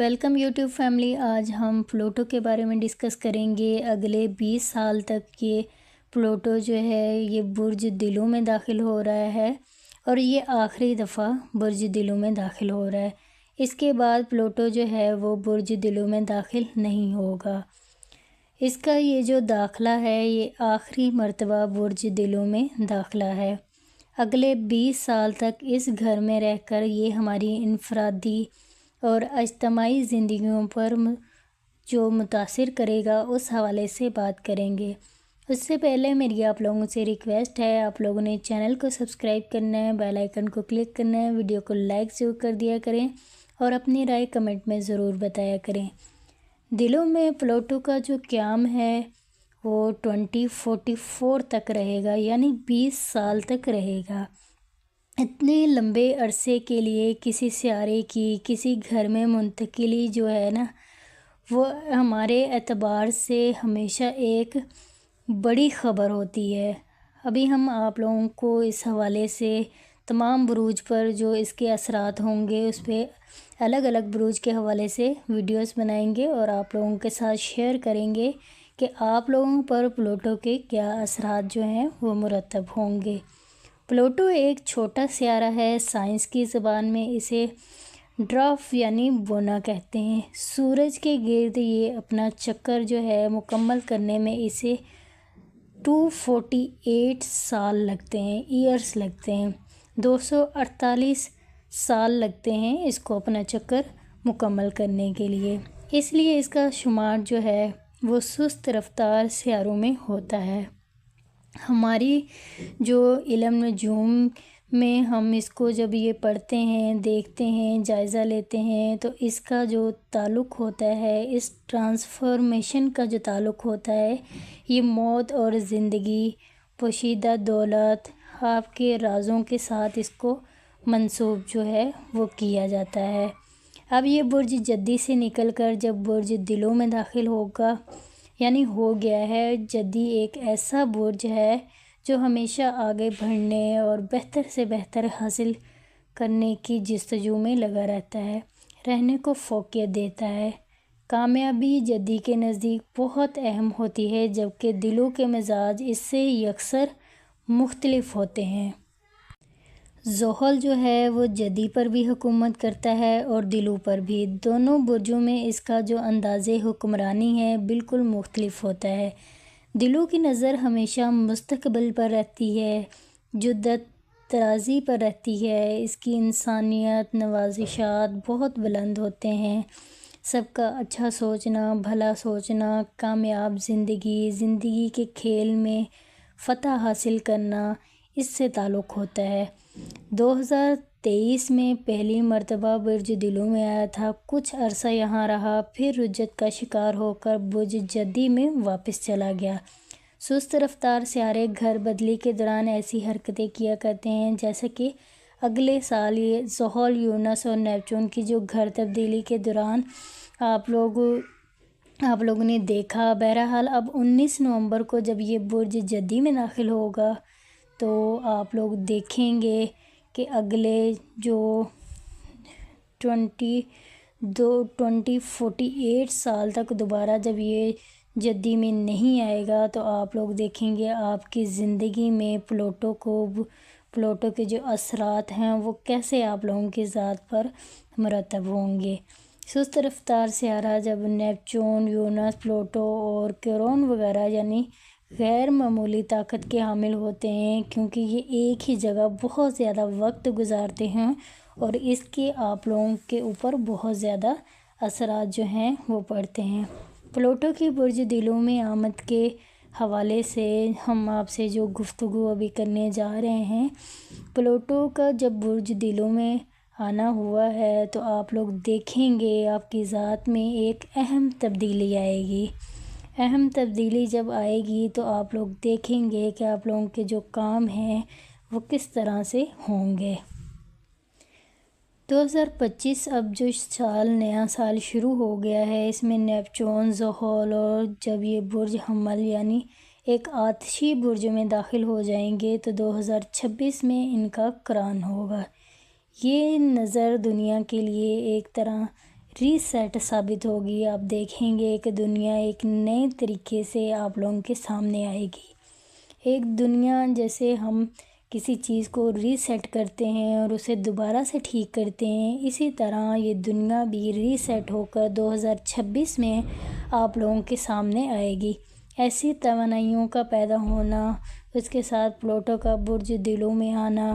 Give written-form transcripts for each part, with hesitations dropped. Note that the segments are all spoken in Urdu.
Welcome YouTube family. آج ہم پلوٹو کے بارے میں ڈسکس کریں گے۔ اگلے 20 سال تک یہ پلوٹو جو ہے یہ برج دلو میں داخل ہو رہا ہے اور یہ آخری دفعہ برج دلو میں داخل ہو رہا ہے۔ اس کے بعد پلوٹو جو ہے وہ برج دلو میں داخل نہیں ہوگا۔ اس کا یہ جو داخلہ ہے یہ آخری مرتبہ برج دلو میں داخلہ ہے۔ اگلے 20 سال تک اس گھر میں رہ کر یہ ہماری انفرادی اور اجتماعی زندگیوں پر جو متاثر کرے گا اس حوالے سے بات کریں گے۔ اس سے پہلے میری آپ لوگوں سے ریکویسٹ ہے، آپ لوگوں نے چینل کو سبسکرائب کرنا ہے، بیل آئیکن کو کلک کرنا ہے، ویڈیو کو لائک ضرور کر دیا کریں اور اپنی رائے کمنٹ میں ضرور بتایا کریں۔ دلوں میں پلوٹو کا جو قیام ہے وہ 2044 تک رہے گا، یعنی 20 سال تک رہے گا۔ اتنے لمبے عرصے کے لیے کسی سیارے کی کسی گھر میں منتقلی جو ہے نا وہ ہمارے اعتبار سے ہمیشہ ایک بڑی خبر ہوتی ہے۔ ابھی ہم آپ لوگوں کو اس حوالے سے تمام بروج پر جو اس کے اثرات ہوں گے اس پہ الگ الگ بروج کے حوالے سے ویڈیوز بنائیں گے اور آپ لوگوں کے ساتھ شیئر کریں گے کہ آپ لوگوں پر پلوٹو کے کیا اثرات جو ہیں وہ مرتب ہوں گے۔ پلوٹو ایک چھوٹا سیارہ ہے، سائنس کی زبان میں اسے ڈوارف یعنی بونا کہتے ہیں۔ سورج کے گرد یہ اپنا چکر جو ہے مکمل کرنے میں اسے 248 سال لگتے ہیں، ایئرس لگتے ہیں، 248 سال لگتے ہیں اس کو اپنا چکر مکمل کرنے کے لیے۔ اس لیے اس کا شمار جو ہے وہ سست رفتار سیاروں میں ہوتا ہے۔ ہماری جو علم نجوم میں ہم اس کو جب یہ پڑھتے ہیں، دیکھتے ہیں، جائزہ لیتے ہیں تو اس کا جو تعلق ہوتا ہے، اس ٹرانسفارمیشن کا جو تعلق ہوتا ہے، یہ موت اور زندگی، پوشیدہ دولت، آپ کے رازوں کے ساتھ اس کو منسوب جو ہے وہ کیا جاتا ہے۔ اب یہ برج جدی سے نکل کر جب برج دلو میں داخل ہوگا، یعنی ہو گیا ہے۔ جدی ایک ایسا برج ہے جو ہمیشہ آگے بڑھنے اور بہتر سے بہتر حاصل کرنے کی جستجو میں لگا رہتا ہے، رہنے کو فوقیت دیتا ہے۔ کامیابی جدی کے نزدیک بہت اہم ہوتی ہے، جبکہ دلو کے مزاج اس سے یکسر مختلف ہوتے ہیں۔ زحل جو ہے وہ جدی پر بھی حکومت کرتا ہے اور دلو پر بھی۔ دونوں برجوں میں اس کا جو انداز حکمرانی ہے بالکل مختلف ہوتا ہے۔ دلو کی نظر ہمیشہ مستقبل پر رہتی ہے، جدت طرازی پر رہتی ہے۔ اس کی انسانیت نوازشات بہت بلند ہوتے ہیں، سب کا اچھا سوچنا، بھلا سوچنا، کامیاب زندگی کے کھیل میں فتح حاصل کرنا اس سے تعلق ہوتا ہے۔ 2023 میں پہلی مرتبہ برج دلو میں آیا تھا، کچھ عرصہ یہاں رہا، پھر رجت کا شکار ہو کر برج جدی میں واپس چلا گیا۔ سست رفتار سیارے گھر بدلی کے دوران ایسی حرکتیں کیا کرتے ہیں جیسے کہ اگلے سال یہ زحل، یورینس اور نیپچون کی جو گھر تبدیلی کے دوران آپ لوگوں نے دیکھا۔ بہرحال اب 19 نومبر کو جب یہ برج جدی میں داخل ہوگا تو آپ لوگ دیکھیں گے کہ اگلے جو 48 سال تک دوبارہ جب یہ جدی میں نہیں آئے گا تو آپ لوگ دیکھیں گے آپ کی زندگی میں پلوٹو کے جو اثرات ہیں وہ کیسے آپ لوگوں کی ذات پر مرتب ہوں گے۔ سست رفتار سیارہ جب نیپچون، یورینس، پلوٹو اور کیورون وغیرہ یعنی غیر معمولی طاقت کے حامل ہوتے ہیں، کیونکہ یہ ایک ہی جگہ بہت زیادہ وقت گزارتے ہیں اور اس کے آپ لوگوں کے اوپر بہت زیادہ اثرات جو ہیں وہ پڑتے ہیں۔ پلوٹو کی برج دلو میں آمد کے حوالے سے ہم آپ سے جو گفتگو ابھی کرنے جا رہے ہیں، پلوٹو کا جب برج دلو میں آنا ہوا ہے تو آپ لوگ دیکھیں گے آپ کی ذات میں ایک اہم تبدیلی آئے گی۔ اہم تبدیلی جب آئے گی تو آپ لوگ دیکھیں گے کہ آپ لوگوں کے جو کام ہیں وہ کس طرح سے ہوں گے۔ 2025 اب جو نیا سال شروع ہو گیا ہے، اس میں نیپچون، زحل اور جب یہ برج حمل یعنی ایک آتشی برج میں داخل ہو جائیں گے تو 2026 میں ان کا قران ہوگا۔ یہ نظر دنیا کے لیے ایک طرح ریسیٹ ثابت ہوگی۔ آپ دیکھیں گے کہ دنیا ایک نئے طریقے سے آپ لوگوں کے سامنے آئے گی۔ ایک دنیا جیسے ہم کسی چیز کو ریسیٹ کرتے ہیں اور اسے دوبارہ سے ٹھیک کرتے ہیں، اسی طرح یہ دنیا بھی ریسیٹ ہو کر 2026 میں آپ لوگوں کے سامنے آئے گی۔ ایسی توانائیوں کا پیدا ہونا، اس کے ساتھ پلوٹو کا برج دلوں میں آنا،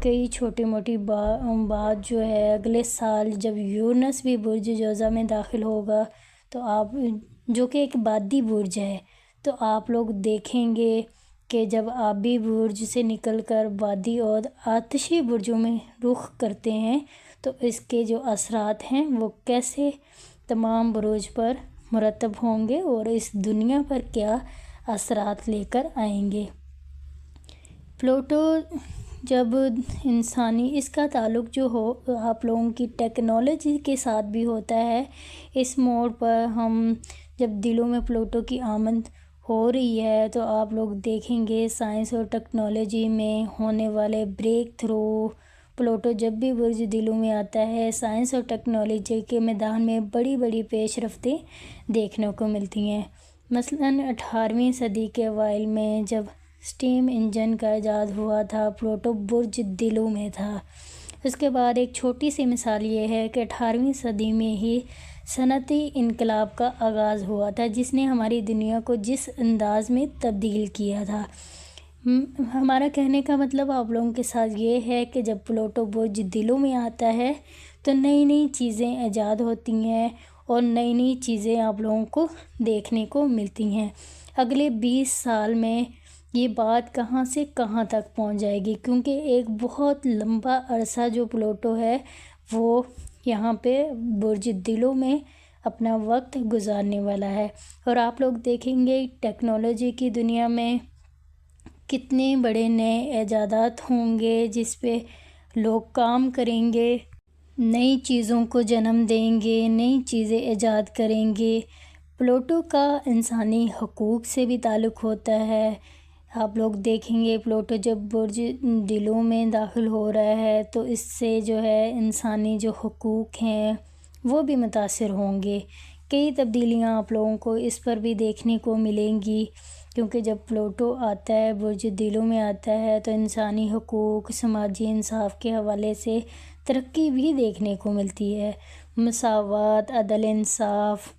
کئی چھوٹی موٹی بات جو ہے اگلے سال جب یورینس بھی برج جوزہ میں داخل ہوگا تو آپ جو کہ ایک بادی برج ہے، تو آپ لوگ دیکھیں گے کہ جب آبی برج سے نکل کر وادی اور آتشی برجوں میں رخ کرتے ہیں تو اس کے جو اثرات ہیں وہ کیسے تمام بروج پر مرتب ہوں گے اور اس دنیا پر کیا اثرات لے کر آئیں گے۔ پلوٹو جب انسانی اس کا تعلق جو ہو آپ لوگوں کی ٹیکنالوجی کے ساتھ بھی ہوتا ہے۔ اس موڑ پر ہم جب دلوں میں پلوٹو کی آمد ہو رہی ہے تو آپ لوگ دیکھیں گے سائنس اور ٹیکنالوجی میں ہونے والے بریک تھرو۔ پلوٹو جب بھی برج دلوں میں آتا ہے سائنس اور ٹیکنالوجی کے میدان میں بڑی بڑی پیش رفتیں دیکھنے کو ملتی ہیں۔ مثلاً 18ویں صدی کے اوائل میں جب اسٹیم انجن کا ایجاد ہوا تھا، پلوٹو برج دلوں میں تھا۔ اس کے بعد ایک چھوٹی سی مثال یہ ہے کہ 18ویں صدی میں ہی صنعتی انقلاب کا آغاز ہوا تھا، جس نے ہماری دنیا کو جس انداز میں تبدیل کیا تھا۔ ہمارا کہنے کا مطلب آپ لوگوں کے ساتھ یہ ہے کہ جب پلوٹو برج دلوں میں آتا ہے تو نئی نئی چیزیں ایجاد ہوتی ہیں اور نئی نئی چیزیں آپ لوگوں کو دیکھنے کو ملتی ہیں۔ اگلے 20 سال میں یہ بات کہاں سے کہاں تک پہنچ جائے گی، کیونکہ ایک بہت لمبا عرصہ جو پلوٹو ہے وہ یہاں پہ برج دلوں میں اپنا وقت گزارنے والا ہے۔ اور آپ لوگ دیکھیں گے ٹیکنالوجی کی دنیا میں کتنے بڑے نئے ایجادات ہوں گے جس پہ لوگ کام کریں گے، نئی چیزوں کو جنم دیں گے، نئی چیزیں ایجاد کریں گے۔ پلوٹو کا انسانی حقوق سے بھی تعلق ہوتا ہے۔ آپ لوگ دیکھیں گے پلوٹو جب برج دلوں میں داخل ہو رہا ہے تو اس سے جو ہے انسانی جو حقوق ہیں وہ بھی متاثر ہوں گے۔ کئی تبدیلیاں آپ لوگوں کو اس پر بھی دیکھنے کو ملیں گی، کیونکہ جب پلوٹو آتا ہے برج دلوں میں آتا ہے تو انسانی حقوق، سماجی انصاف کے حوالے سے ترقی بھی دیکھنے کو ملتی ہے۔ مساوات، عدل، انصاف،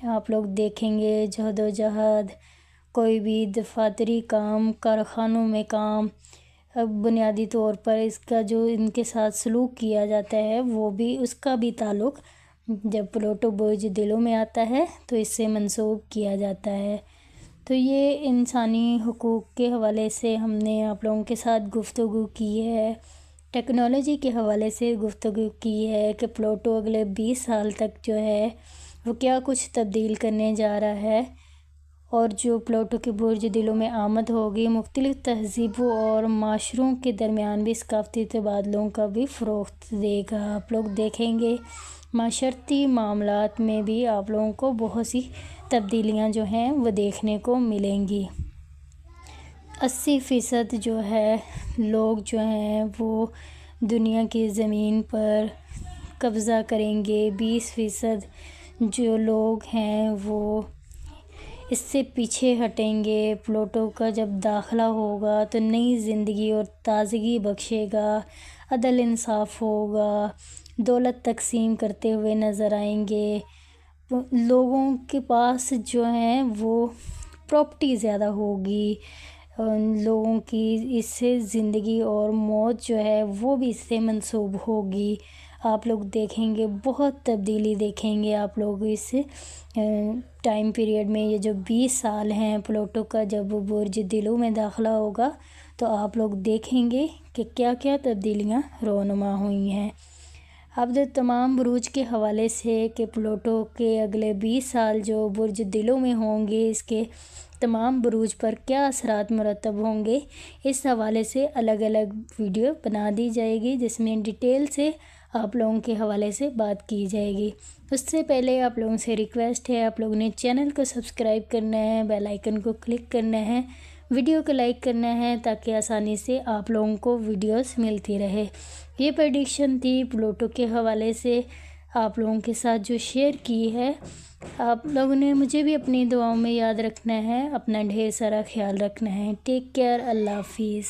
آپ لوگ دیکھیں گے جہد و جہد، کوئی بھی دفاتری کام، کارخانوں میں کام، بنیادی طور پر اس کا جو ان کے ساتھ سلوک کیا جاتا ہے وہ بھی اس کا بھی تعلق جب پلوٹو برج دلوں میں آتا ہے تو اس سے منسوب کیا جاتا ہے۔ تو یہ انسانی حقوق کے حوالے سے ہم نے آپ لوگوں کے ساتھ گفتگو کی ہے، ٹیکنالوجی کے حوالے سے گفتگو کی ہے کہ پلوٹو اگلے 20 سال تک جو ہے وہ کیا کچھ تبدیل کرنے جا رہا ہے، اور جو پلوٹو کے برج دلوں میں آمد ہوگی مختلف تہذیبوں اور معاشروں کے درمیان بھی ثقافتی تبادلوں کا بھی فروغ دے گا۔ آپ لوگ دیکھیں گے معاشرتی معاملات میں بھی آپ لوگوں کو بہت سی تبدیلیاں جو ہیں وہ دیکھنے کو ملیں گی۔ 80% جو ہے لوگ جو ہیں وہ دنیا کی زمین پر قبضہ کریں گے، 20% جو لوگ ہیں وہ اس سے پیچھے ہٹیں گے۔ پلوٹو کا جب داخلہ ہوگا تو نئی زندگی اور تازگی بخشے گا، عدل انصاف ہوگا، دولت تقسیم کرتے ہوئے نظر آئیں گے، لوگوں کے پاس جو ہیں وہ پراپرٹی زیادہ ہوگی، لوگوں کی اس سے زندگی اور موت جو ہے وہ بھی اس سے منسوب ہوگی۔ آپ لوگ دیکھیں گے بہت تبدیلی دیکھیں گے آپ لوگ اس ٹائم پیریڈ میں۔ یہ جو 20 سال ہیں پلوٹو کا جب برج دلوں میں داخلہ ہوگا تو آپ لوگ دیکھیں گے کہ کیا کیا تبدیلیاں رونما ہوئی ہیں۔ اب جو تمام بروج کے حوالے سے کہ پلوٹو کے اگلے 20 سال جو برج دلوں میں ہوں گے اس کے تمام بروج پر کیا اثرات مرتب ہوں گے، اس حوالے سے الگ الگ ویڈیو بنا دی جائے گی جس میں ڈیٹیل سے آپ لوگوں کے حوالے سے بات کی جائے گی۔ اس سے پہلے آپ لوگوں سے ریکویسٹ ہے آپ لوگوں نے چینل کو سبسکرائب کرنا ہے، بیل آئیکن کو کلک کرنا ہے، ویڈیو کو لائک کرنا ہے تاکہ آسانی سے آپ لوگوں کو ویڈیوز ملتی رہے۔ یہ پریڈکشن تھی پلوٹو کے حوالے سے۔ آپ لوگوں کے ساتھ جو شیئر کی ہے۔ آپ لوگوں نے مجھے بھی اپنی دعاؤں میں یاد رکھنا ہے، اپنا ڈھیر سارا خیال رکھنا ہے۔ ٹیک کیئر، اللہ حافظ۔